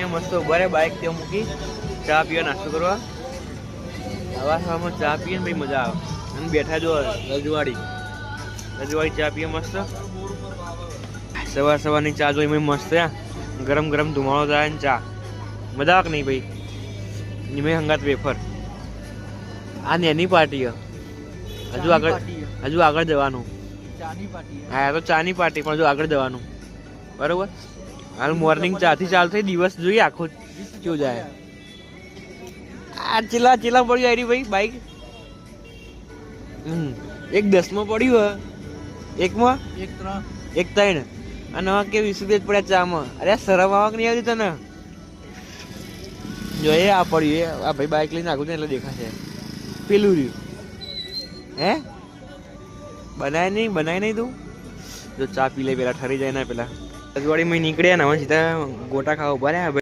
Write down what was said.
મસ્ત ઉભા રહે બાઇક ત્યાં મૂકી ચા પીવા નાસ્તો કરવા આવા સવારમાં ચા પીએ ને ભાઈ મજા આવે અને બેઠા જો રજવાડી ચા પીએ મસ્ત સવારની ચા જોઈ મસ્ત ગરમ ગરમ ધુમાડો થાય ને ચા મજા આવે નહીં ભાઈ મેં હંગાત વેફર આ નેની પાર્ટી હજુ આગળ જવાનું હા તો ચાની પાર્ટી પણ હજુ આગળ જવાનું બરોબર હાલ મોર્નિંગ ચાથી ચાલુ થઈ દિવસ જોઈએ આખો કેવું જાય આ ચીલા પડ્યું આરી ભાઈ બાઈક એક 10 માં પડ્યું એકમાં એક 3 અને હવે કે 20 રૂપિયા પડ્યા ચામાં અરે શરમ આવક નહીં આવતી તને જો એ આ પડ્યું આ ભાઈ બાઈક લઈને આગળ એટલે દેખાશે પેલું રહ્યું હે બનાય નહીં તું જો ચા પી લે પેલા ઠરી જાય ને પેલા રજવાડીમાં નીકળ્યા ને હવે સીધા ગોટા ખાવા ઉભા રહ્યા